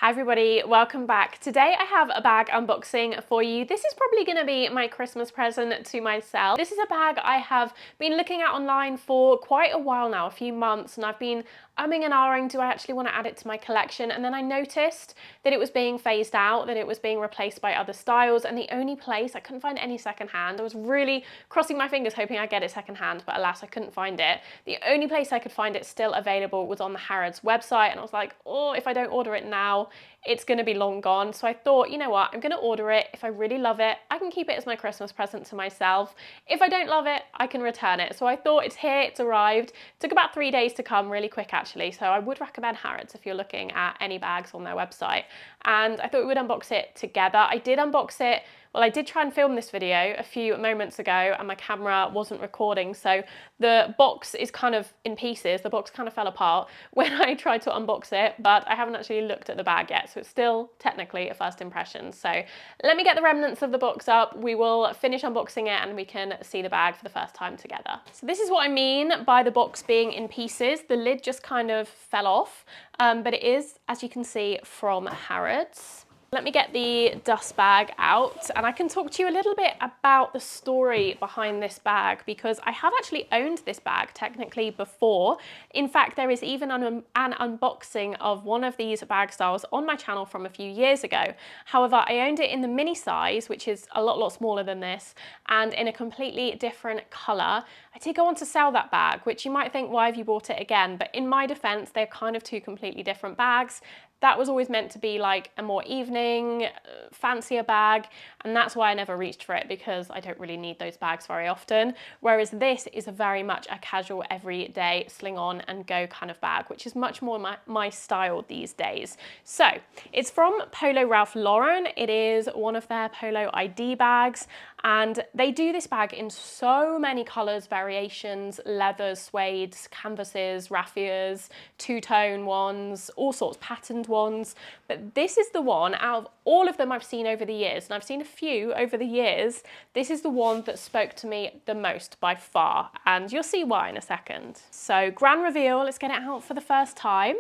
Hi everybody, welcome back. Today I have a bag unboxing for you. This is probably going to be my Christmas present to myself. This is a bag I have been looking at online for quite a while now, a few months, and I've been umming and ahhing, do I actually want to add it to my collection? And then I noticed that it was being phased out, that it was being replaced by other styles, and the only place, I couldn't find any secondhand. I was really crossing my fingers hoping I'd get it secondhand, but alas, I couldn't find it. The only place I could find it still available was on the Harrods website, and I was like, oh, if I don't order it now, it's going to be long gone. So I thought, you know what, I'm going to order it. If I really love it, I can keep it as my Christmas present to myself. If I don't love it, I can return it. So I thought it's here, it's arrived. It took about 3 days to come, really quick actually. So I would recommend Harrods if you're looking at any bags on their website. And I thought we would unbox it together. I did unbox it. Well, I did try and film this video a few moments ago and my camera wasn't recording, so the box is kind of in pieces. The box kind of fell apart when I tried to unbox it, but I haven't actually looked at the bag yet, so it's still technically a first impression. So let me get the remnants of the box up, we will finish unboxing it and we can see the bag for the first time together. So this is what I mean by the box being in pieces. The lid just kind of fell off, but it is, as you can see, from Harrods. Let me get the dust bag out and I can talk to you a little bit about the story behind this bag, because I have actually owned this bag technically before. In fact, there is even an unboxing of one of these bag styles on my channel from a few years ago. However, I owned it in the mini size, which is a lot smaller than this, and in a completely different colour. I did go on to sell that bag, which you might think, why have you bought it again? But in my defence, they're kind of two completely different bags. That was always meant to be like a more evening, fancier bag, and that's why I never reached for it, because I don't really need those bags very often. Whereas this is very much a casual, everyday, sling on and go kind of bag, which is much more my style these days. So it's from Polo Ralph Lauren. It is one of their Polo ID bags, and they do this bag in so many colours, variations, leathers, suedes, canvases, raffias, two-tone ones, all sorts, patterned ones. But this is the one, out of all of them I've seen over the years, and I've seen a few over the years, this is the one that spoke to me the most by far, and you'll see why in a second. So grand reveal, let's get it out for the first time.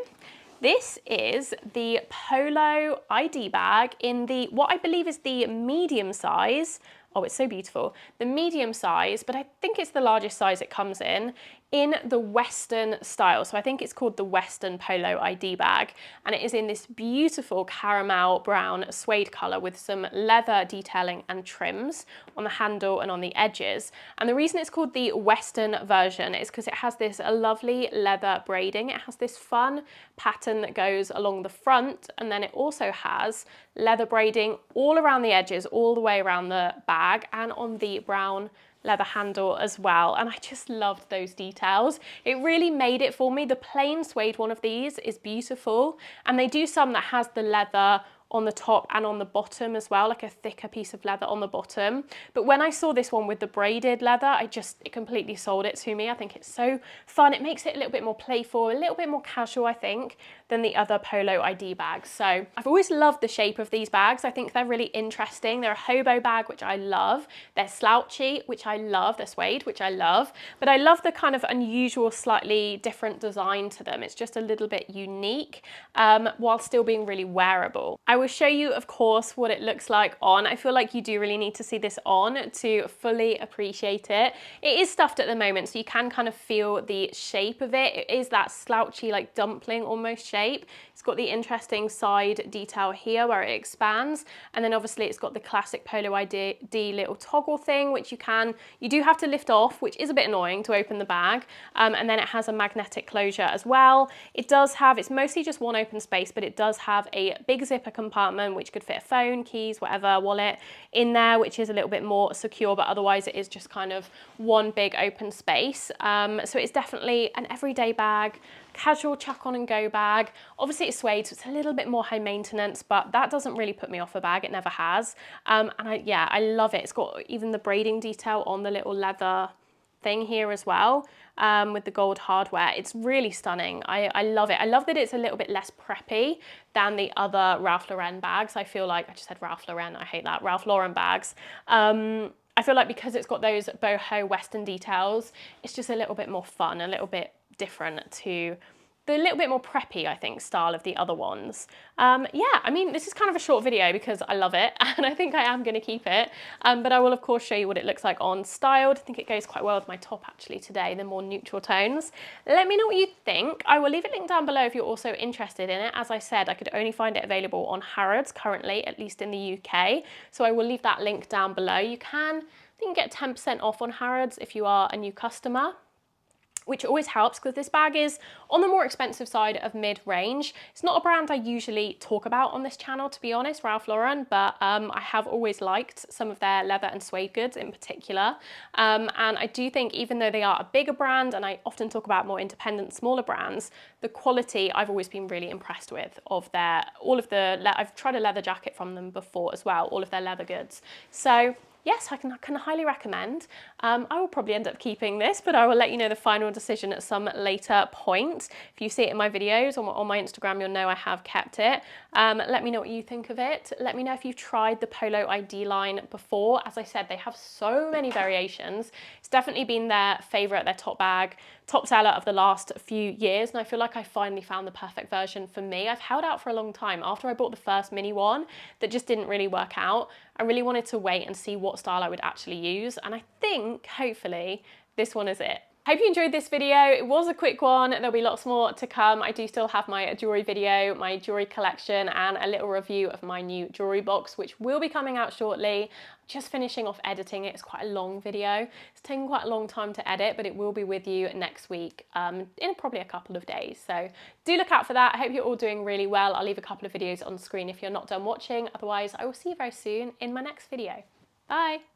This is the Polo ID bag in the, what I believe is the medium size. Oh, it's so beautiful. The medium size, but I think it's the largest size it comes in the Western style. So I think it's called the Western Polo ID bag, and it is in this beautiful caramel brown suede color with some leather detailing and trims on the handle and on the edges. And the reason it's called the Western version is because it has this lovely leather braiding. It has this fun pattern that goes along the front, and then it also has leather braiding all around the edges, all the way around the bag and on the brown leather handle as well, and I just loved those details. It really made it for me. The plain suede one of these is beautiful, and they do some that has the leather on the top and on the bottom as well, like a thicker piece of leather on the bottom. But when I saw this one with the braided leather, it completely sold it to me. I think it's so fun. It makes it a little bit more playful, a little bit more casual, I think, than the other Polo ID bags. So I've always loved the shape of these bags. I think they're really interesting. They're a hobo bag, which I love. They're slouchy, which I love. They're suede, which I love. But I love the kind of unusual, slightly different design to them. It's just a little bit unique, while still being really wearable. I will show you, of course, what it looks like on. I feel like you do really need to see this on to fully appreciate it. It is stuffed at the moment, so you can kind of feel the shape of it. It is that slouchy, like dumpling almost shape. It's got the interesting side detail here where it expands, and then obviously it's got the classic Polo ID little toggle thing, which you do have to lift off, which is a bit annoying to open the bag, and then it has a magnetic closure as well. It does have, it's mostly just one open space, but it does have a big zipper compartment which could fit a phone, keys, whatever, wallet in there, which is a little bit more secure, but otherwise it is just kind of one big open space. So it's definitely an everyday bag, casual chuck on and go bag. Obviously it's suede, so it's a little bit more high maintenance, but that doesn't really put me off a bag. It never has. And I love it. It's got even the braiding detail on the little leather thing here as well, with the gold hardware. It's really stunning. I love it. I love that it's a little bit less preppy than the other Ralph Lauren bags. I feel like, I just said Ralph Lauren, I hate that, Ralph Lauren bags. I feel like because it's got those boho Western details, it's just a little bit more fun, a little bit different to the little bit more preppy, I think, style of the other ones. Yeah, I mean, this is kind of a short video because I love it and I think I am going to keep it. But I will, of course, show you what it looks like on styled. I think it goes quite well with my top, actually, today, the more neutral tones. Let me know what you think. I will leave a link down below if you're also interested in it. As I said, I could only find it available on Harrods currently, at least in the UK. So I will leave that link down below. You can, I think, get 10% off on Harrods if you are a new customer, which always helps because this bag is on the more expensive side of mid-range. It's not a brand I usually talk about on this channel, to be honest, Ralph Lauren, but I have always liked some of their leather and suede goods in particular. And I do think even though they are a bigger brand, and I often talk about more independent, smaller brands, the quality I've always been really impressed with of their, I've tried a leather jacket from them before as well, all of their leather goods. So yes, I can highly recommend. I will probably end up keeping this, but I will let you know the final decision at some later point. If you see it in my videos or on my Instagram, you'll know I have kept it. Let me know what you think of it. Let me know if you've tried the Polo ID line before. As I said, they have so many variations. It's definitely been their favorite, their top bag, top seller of the last few years, and I feel like I finally found the perfect version for me. I've held out for a long time. After I bought the first mini one that just didn't really work out, I really wanted to wait and see what style I would actually use, and I think, hopefully, this one is it. Hope you enjoyed this video. It was a quick one. There'll be lots more to come. I do still have my jewelry video, my jewelry collection, and a little review of my new jewelry box, which will be coming out shortly. Just finishing off editing it. It's quite a long video. It's taken quite a long time to edit, but it will be with you next week in probably a couple of days. So do look out for that. I hope you're all doing really well. I'll leave a couple of videos on screen if you're not done watching. Otherwise, I will see you very soon in my next video. Bye.